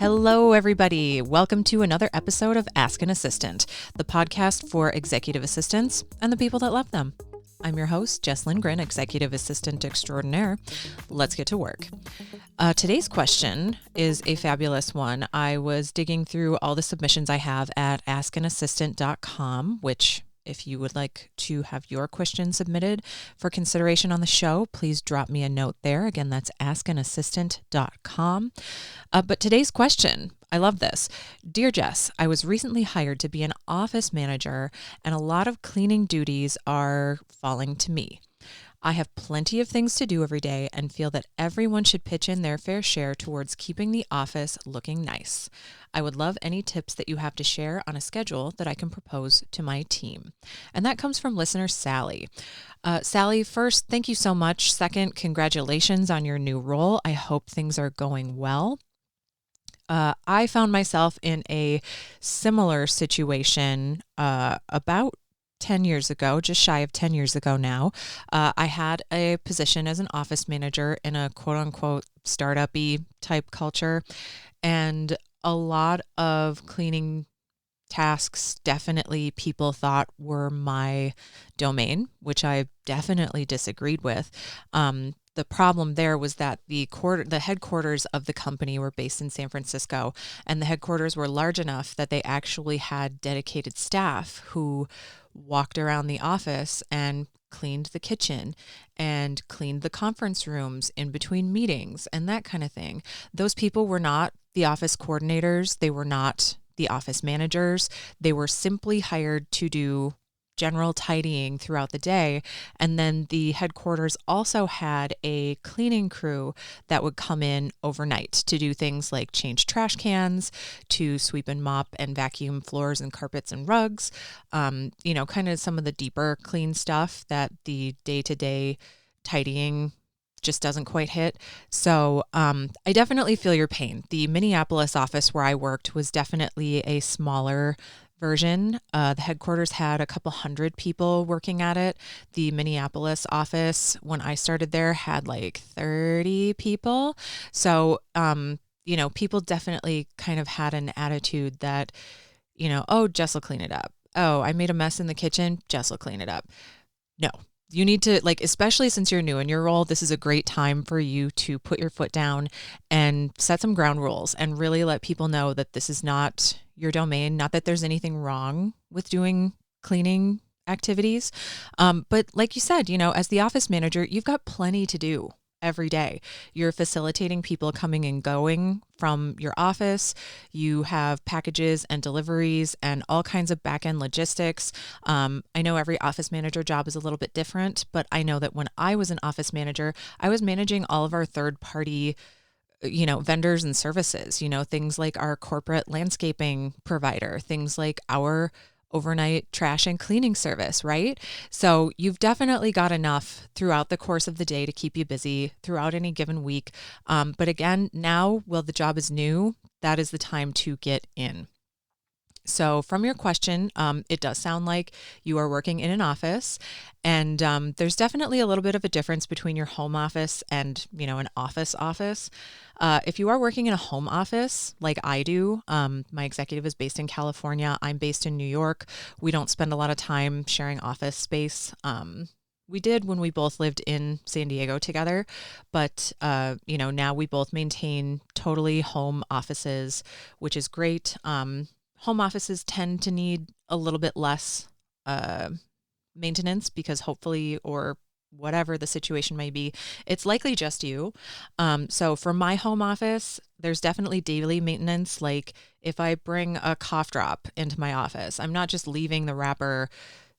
Hello, everybody. Welcome to another episode of Ask an Assistant, the podcast for executive assistants and the people that love them. I'm your host, Jess Lindgren, executive assistant extraordinaire. Let's get to work. Today's question is a fabulous one. I was digging through all the submissions I have at askanassistant.com, which if you would like to have your question submitted for consideration on the show, please drop me a note there. Again, that's askanassistant.com. But today's question, I love this. Dear Jess, I was recently hired to be an office manager, and a lot of cleaning duties are falling to me. I have plenty of things to do every day and feel that everyone should pitch in their fair share towards keeping the office looking nice. I would love any tips that you have to share on a schedule that I can propose to my team. And that comes from listener Sally. Sally, first, thank you so much. Second, congratulations on your new role. I hope things are going well. I found myself in a similar situation about 10 years ago, just shy of 10 years ago now. I had a position as an office manager in a quote unquote startup-y type culture, and a lot of cleaning tasks definitely people thought were my domain, which I definitely disagreed with. The problem there was that the headquarters of the company were based in San Francisco, and the headquarters were large enough that they actually had dedicated staff who walked around the office and cleaned the kitchen and cleaned the conference rooms in between meetings and that kind of thing. Those people were not the office coordinators. They were not the office managers. They were simply hired to do general tidying throughout the day. And then the headquarters also had a cleaning crew that would come in overnight to do things like change trash cans, to sweep and mop and vacuum floors and carpets and rugs, kind of some of the deeper clean stuff that the day-to-day tidying just doesn't quite hit. So I definitely feel your pain. The Minneapolis office where I worked was definitely a smaller version. The headquarters had a couple hundred people working at it. The Minneapolis office, when I started there, had like 30 people. So, people definitely kind of had an attitude that, oh, Jess will clean it up. Oh, I made a mess in the kitchen. Jess will clean it up. No. You need to, especially since you're new in your role, this is a great time for you to put your foot down and set some ground rules and really let people know that this is not your domain, not that there's anything wrong with doing cleaning activities. But like you said, as the office manager, you've got plenty to do every day. You're facilitating people coming and going from your office. You have packages and deliveries and all kinds of back-end logistics. I know every office manager job is a little bit different, but I know that when I was an office manager, I was managing all of our third-party vendors and services, things like our corporate landscaping provider, things like our overnight trash and cleaning service, right? So you've definitely got enough throughout the course of the day to keep you busy throughout any given week. But again, now, while the job is new, that is the time to get in. So from your question, it does sound like you are working in an office, and there's definitely a little bit of a difference between your home office and, an office. If you are working in a home office like I do, my executive is based in California. I'm based in New York. We don't spend a lot of time sharing office space. We did when we both lived in San Diego together, but, now we both maintain totally home offices, which is great. Home offices tend to need a little bit less maintenance because hopefully, or whatever the situation may be, it's likely just you. So for my home office, there's definitely daily maintenance. Like if I bring a cough drop into my office, I'm not just leaving the wrapper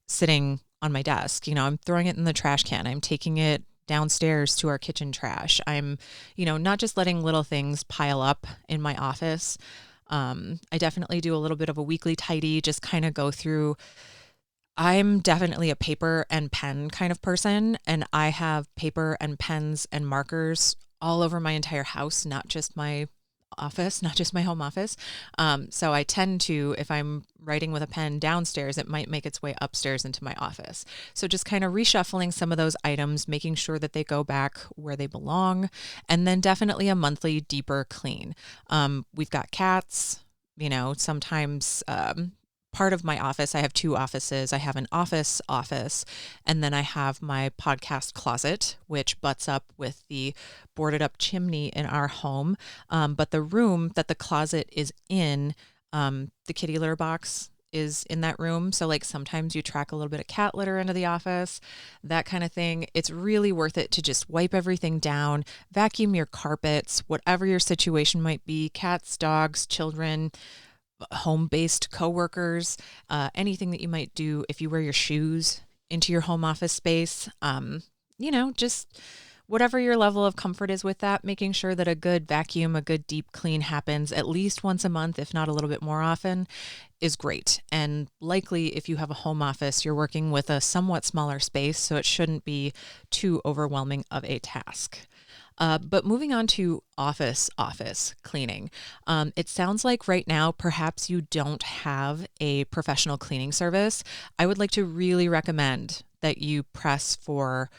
sitting on my desk. I'm throwing it in the trash can. I'm taking it downstairs to our kitchen trash. I'm, not just letting little things pile up in my office. I definitely do a little bit of a weekly tidy, just kind of go through. I'm definitely a paper and pen kind of person, and I have paper and pens and markers all over my entire house, not just my office, not just my home office. So I tend to, if I'm writing with a pen downstairs, it might make its way upstairs into my office. So just kind of reshuffling some of those items, making sure that they go back where they belong, and then definitely a monthly deeper clean. We've got cats, sometimes part of my office, I have two offices. I have an office, and then I have my podcast closet, which butts up with the boarded up chimney in our home. But the room that the closet is in, the kitty litter box is in that room. So like sometimes you track a little bit of cat litter into the office, that kind of thing. It's really worth it to just wipe everything down, vacuum your carpets, whatever your situation might be, cats, dogs, children, home-based coworkers, anything that you might do if you wear your shoes into your home office space, just whatever your level of comfort is with that, making sure that a good vacuum, a good deep clean happens at least once a month, if not a little bit more often, is great. And likely if you have a home office, you're working with a somewhat smaller space, so it shouldn't be too overwhelming of a task. But moving on to office cleaning. It sounds like right now, perhaps you don't have a professional cleaning service. I would like to really recommend that you press for,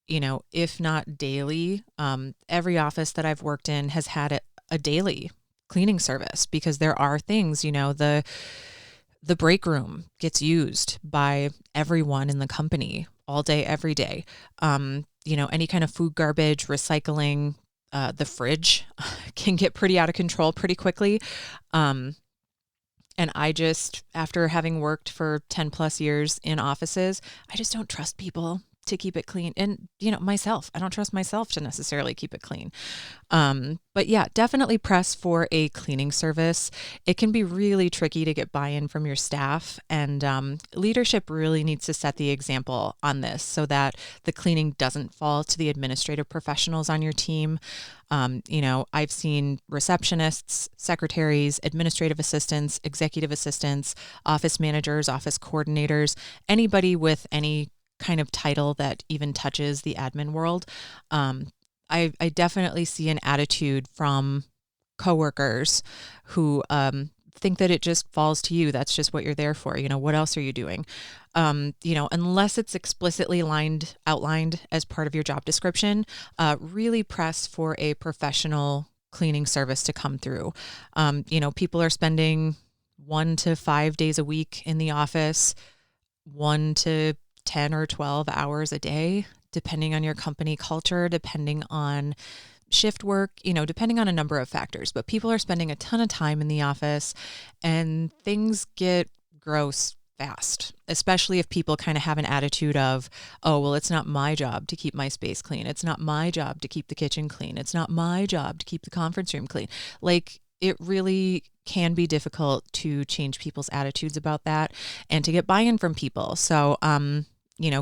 if not daily, every office that I've worked in has had a daily cleaning service, because there are things, the break room gets used by everyone in the company all day, every day. Any kind of food garbage, recycling, the fridge can get pretty out of control pretty quickly. And I just, after having worked for 10 plus years in offices, I just don't trust people to keep it clean. And, myself, I don't trust myself to necessarily keep it clean. But yeah, definitely press for a cleaning service. It can be really tricky to get buy-in from your staff, and leadership really needs to set the example on this so that the cleaning doesn't fall to the administrative professionals on your team. I've seen receptionists, secretaries, administrative assistants, executive assistants, office managers, office coordinators, anybody with any kind of title that even touches the admin world. I definitely see an attitude from coworkers who think that it just falls to you. That's just what you're there for. What else are you doing? Unless it's explicitly outlined as part of your job description, really press for a professional cleaning service to come through. People are spending 1 to 5 days a week in the office, 1 to 10 or 12 hours a day, depending on your company culture, depending on shift work, depending on a number of factors. But people are spending a ton of time in the office, and things get gross fast, especially if people kind of have an attitude of, oh, well, it's not my job to keep my space clean. It's not my job to keep the kitchen clean. It's not my job to keep the conference room clean. Like, it really can be difficult to change people's attitudes about that and to get buy-in from people. So,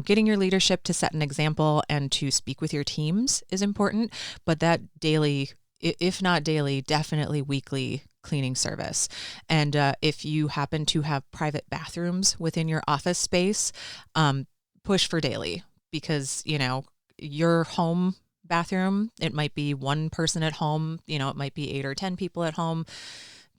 getting your leadership to set an example and to speak with your teams is important, but that daily, if not daily, definitely weekly cleaning service. And if you happen to have private bathrooms within your office space, push for daily, because, your home bathroom, it might be one person at home, it might be 8 or 10 people at home,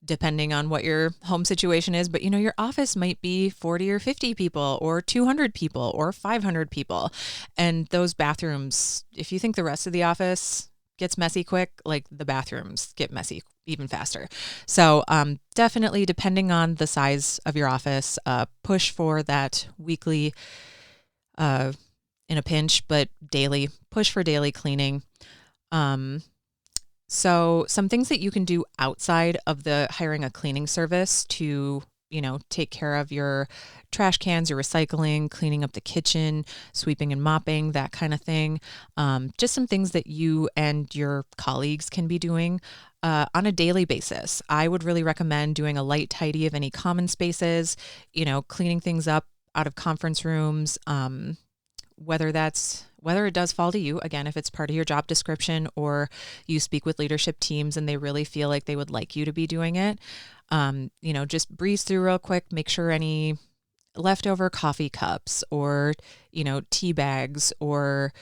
depending on what your home situation is. But, your office might be 40 or 50 people or 200 people or 500 people. And those bathrooms, if you think the rest of the office gets messy quick, like, the bathrooms get messy even faster. So definitely, depending on the size of your office, push for that weekly, in a pinch, but daily, push for daily cleaning. So some things that you can do outside of the hiring a cleaning service to, take care of your trash cans, your recycling, cleaning up the kitchen, sweeping and mopping, that kind of thing. Just some things that you and your colleagues can be doing on a daily basis. I would really recommend doing a light tidy of any common spaces, cleaning things up out of conference rooms, whether it does fall to you, again, if it's part of your job description, or you speak with leadership teams and they really feel like they would like you to be doing it. Just breeze through real quick, make sure any leftover coffee cups or, tea bags or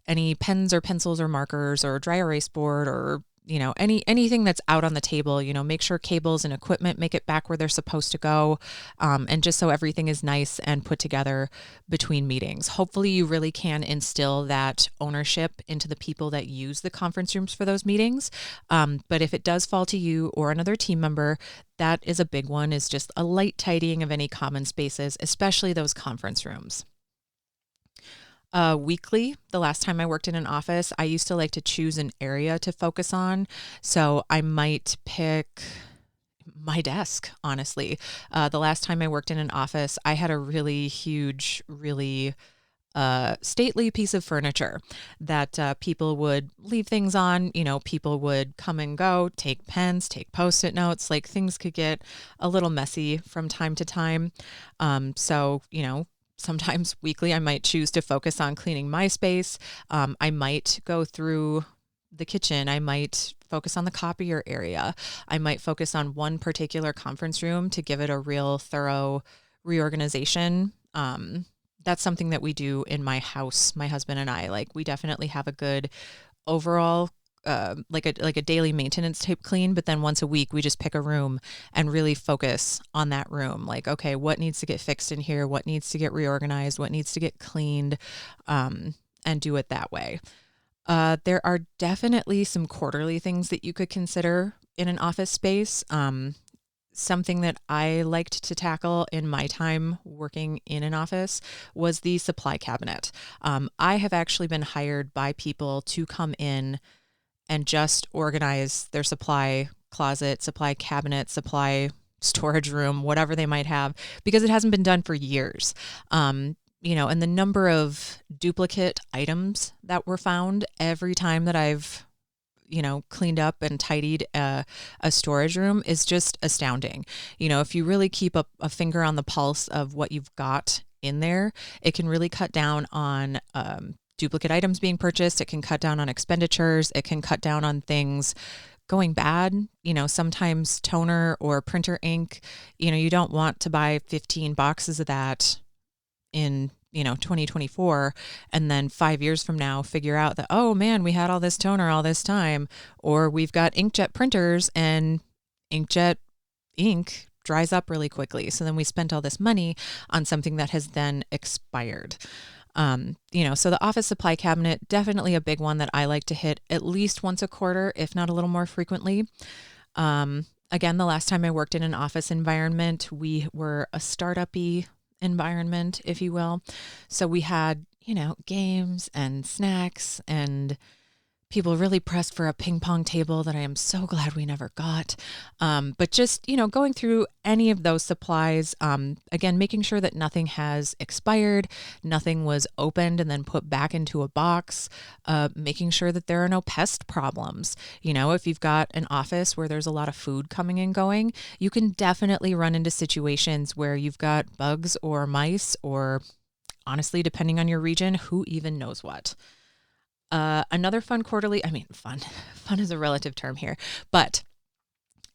any pens or pencils or markers or dry erase board or, anything that's out on the table, make sure cables and equipment make it back where they're supposed to go. And just so everything is nice and put together between meetings. Hopefully you really can instill that ownership into the people that use the conference rooms for those meetings. But if it does fall to you or another team member, that is a big one, is just a light tidying of any common spaces, especially those conference rooms. Weekly, the last time I worked in an office, I used to like to choose an area to focus on. So I might pick my desk, honestly. The last time I worked in an office, I had a really huge, really stately piece of furniture that people would leave things on. People would come and go, take pens, take Post-it notes, like things could get a little messy from time to time. So, sometimes weekly, I might choose to focus on cleaning my space. I might go through the kitchen. I might focus on the copier area. I might focus on one particular conference room to give it a real thorough reorganization. That's something that we do in my house, my husband and I. Like, we definitely have a good overall like a daily maintenance type clean, but then once a week we just pick a room and really focus on that room. Like, okay, what needs to get fixed in here? What needs to get reorganized? What needs to get cleaned? And do it that way. There are definitely some quarterly things that you could consider in an office space. Something that I liked to tackle in my time working in an office was the supply cabinet. I have actually been hired by people to come in and just organize their supply closet, supply cabinet, supply storage room, whatever they might have, because it hasn't been done for years. And the number of duplicate items that were found every time that I've, cleaned up and tidied a storage room is just astounding. If you really keep a finger on the pulse of what you've got in there, it can really cut down on duplicate items being purchased. It can cut down on expenditures. It can cut down on things going bad. Sometimes toner or printer ink, you don't want to buy 15 boxes of that in 2024, and then 5 years from now figure out that, oh man, we had all this toner all this time, or we've got inkjet printers and inkjet ink dries up really quickly. So then we spent all this money on something that has then expired. So the office supply cabinet, definitely a big one that I like to hit at least once a quarter, if not a little more frequently. Again, the last time I worked in an office environment, we were a startup-y environment, if you will. So we had, games and snacks and people really pressed for a ping pong table that I am so glad we never got. But just, going through any of those supplies, again, making sure that nothing has expired, nothing was opened and then put back into a box, making sure that there are no pest problems. If you've got an office where there's a lot of food coming and going, you can definitely run into situations where you've got bugs or mice, or honestly, depending on your region, who even knows what. Another fun is a relative term here, but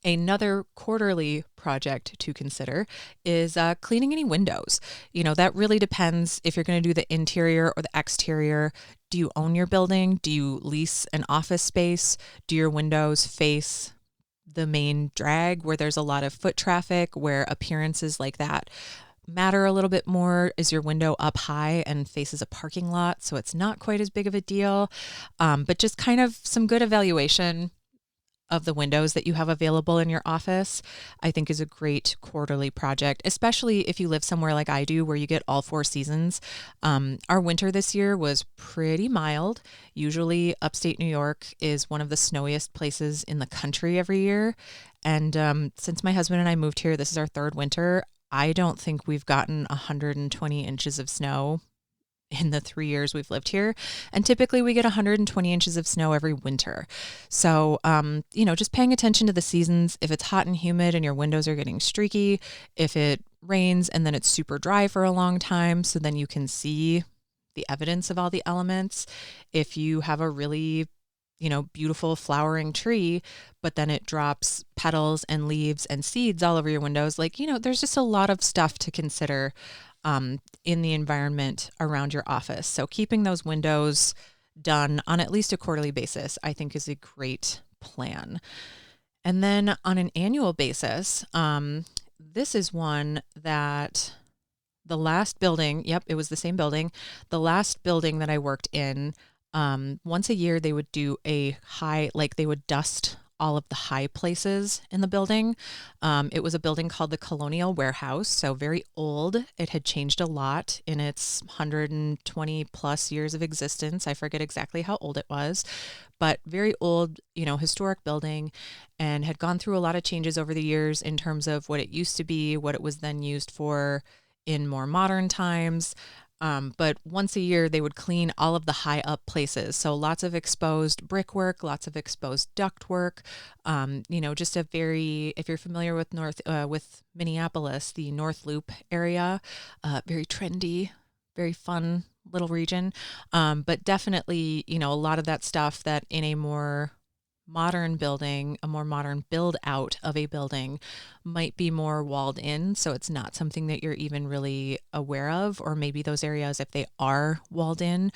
another quarterly project to consider is cleaning any windows. That really depends if you're going to do the interior or the exterior. Do you own your building? Do you lease an office space? Do your windows face the main drag where there's a lot of foot traffic, where appearances like that matter a little bit more? Is your window up high and faces a parking lot, so it's not quite as big of a deal? But just kind of some good evaluation of the windows that you have available in your office, I think, is a great quarterly project, especially if you live somewhere like I do where you get all 4 seasons. Our winter this year was pretty mild. Usually upstate New York is one of the snowiest places in the country every year. And since my husband and I moved here, this is our 3rd winter, I don't think we've gotten 120 inches of snow in the 3 years we've lived here. And typically we get 120 inches of snow every winter. So, just paying attention to the seasons. If it's hot and humid and your windows are getting streaky, if it rains and then it's super dry for a long time, so then you can see the evidence of all the elements. If you have a really beautiful flowering tree, but then it drops petals and leaves and seeds all over your windows. There's just a lot of stuff to consider in the environment around your office. So keeping those windows done on at least a quarterly basis, I think, is a great plan. And then on an annual basis, this is one that the last building, yep, it was the same building. The last building that I worked in, once a year, they would do a high, like they would dust all of the high places in the building. It was a building called the Colonial Warehouse, so very old. It had changed a lot in its 120 plus years of existence. I forget exactly how old it was, but very old, historic building, and had gone through a lot of changes over the years in terms of what it used to be, what it was then used for in more modern times. But once a year, they would clean all of the high up places. So lots of exposed brickwork, lots of exposed ductwork. Just if you're familiar with with Minneapolis, the North Loop area, very trendy, very fun little region. But definitely, a lot of that stuff that in a more modern building, a more modern build out of a building might be more walled in. So it's not something that you're even really aware of, or maybe those areas, if they are walled in,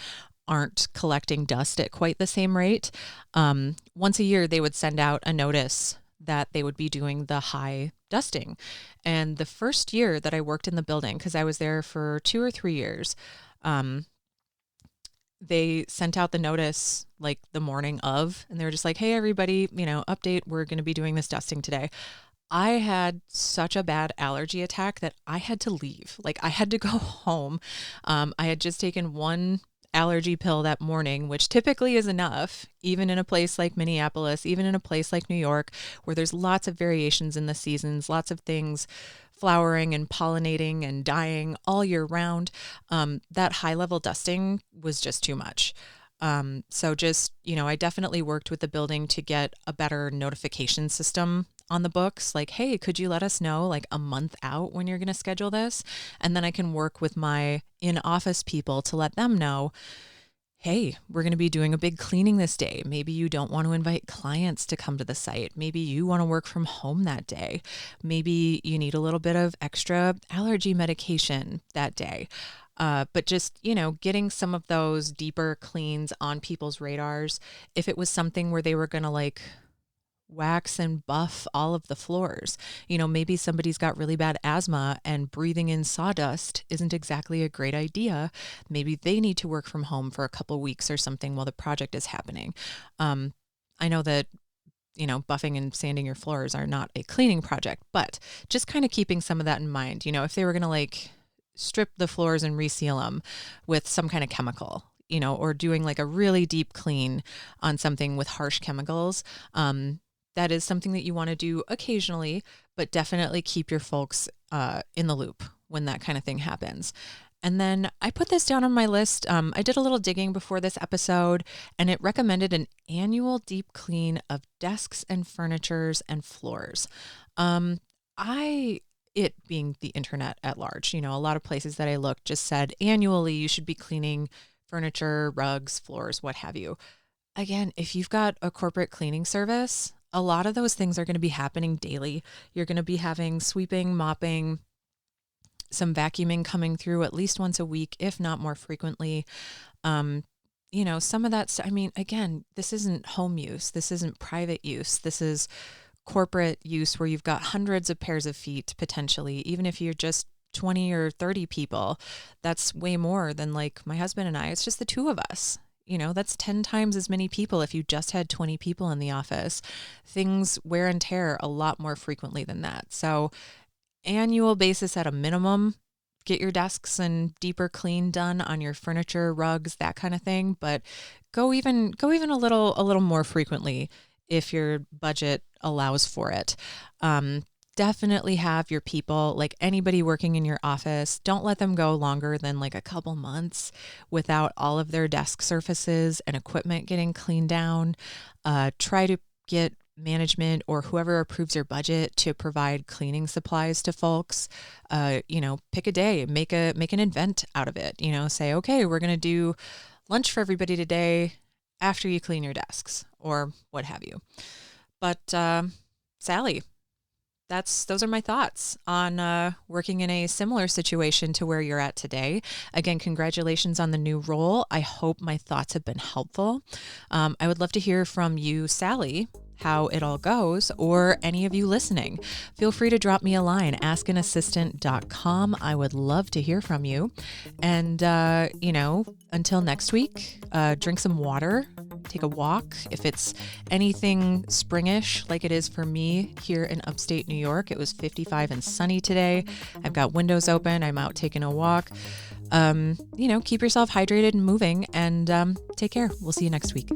aren't collecting dust at quite the same rate. Once a year, they would send out a notice that they would be doing the high dusting. And the first year that I worked in the building, because I was there for 2 or 3 years, they sent out the notice like the morning of, and they were just like, hey, everybody, update, we're going to be doing this dusting today. I had such a bad allergy attack that I had to leave. Like I had to go home. I had just taken one allergy pill that morning, which typically is enough, even in a place like Minneapolis, even in a place like New York, where there's lots of variations in the seasons, lots of things flowering and pollinating and dying all year round. That high level dusting was just too much. So just, I definitely worked with the building to get a better notification system on the books. Like, hey, could you let us know like a month out when you're going to schedule this? And then I can work with my in-office people to let them know, hey, we're going to be doing a big cleaning this day. Maybe you don't want to invite clients to come to the site. Maybe you want to work from home that day. Maybe you need a little bit of extra allergy medication that day. But just, getting some of those deeper cleans on people's radars. If it was something where they were going to like wax and buff all of the floors, maybe somebody's got really bad asthma and breathing in sawdust isn't exactly a great idea. Maybe they need to work from home for a couple weeks or something while the project is happening. I know that buffing and sanding your floors are not a cleaning project, but just kind of keeping some of that in mind. If they were going to like strip the floors and reseal them with some kind of chemical, or doing like a really deep clean on something with harsh chemicals, that is something that you want to do occasionally, but definitely keep your folks in the loop when that kind of thing happens. And then I put this down on my list. I did a little digging before this episode, and it recommended an annual deep clean of desks and furnitures and floors. It being the internet at large, a lot of places that I looked just said annually you should be cleaning furniture, rugs, floors, what have you. Again, if you've got a corporate cleaning service, a lot of those things are going to be happening daily. You're going to be having sweeping, mopping, some vacuuming coming through at least once a week, if not more frequently. Some of that, again, this isn't home use. This isn't private use. This is corporate use where you've got hundreds of pairs of feet potentially, even if you're just 20 or 30 people. That's way more than like my husband and I. It's just the two of us. That's 10 times as many people if you just had 20 people in the office. Things wear and tear a lot more frequently than that. So annual basis at a minimum, get your desks and deeper clean done on your furniture, rugs, that kind of thing. But go even a little more frequently if your budget allows for it. Definitely have your people, like anybody working in your office, don't let them go longer than like a couple months without all of their desk surfaces and equipment getting cleaned down. Try to get management or whoever approves your budget to provide cleaning supplies to folks. Pick a day, make an event out of it. Say, okay, we're going to do lunch for everybody today after you clean your desks or what have you. But Sally, those are my thoughts on working in a similar situation to where you're at today. Again, congratulations on the new role. I hope my thoughts have been helpful. I would love to hear from you, Sally. how it all goes, or any of you listening, feel free to drop me a line, askanassistant.com. I would love to hear from you. And, until next week, drink some water, take a walk. If it's anything springish like it is for me here in upstate New York, it was 55 and sunny today. I've got windows open. I'm out taking a walk. Keep yourself hydrated and moving, and take care. We'll see you next week.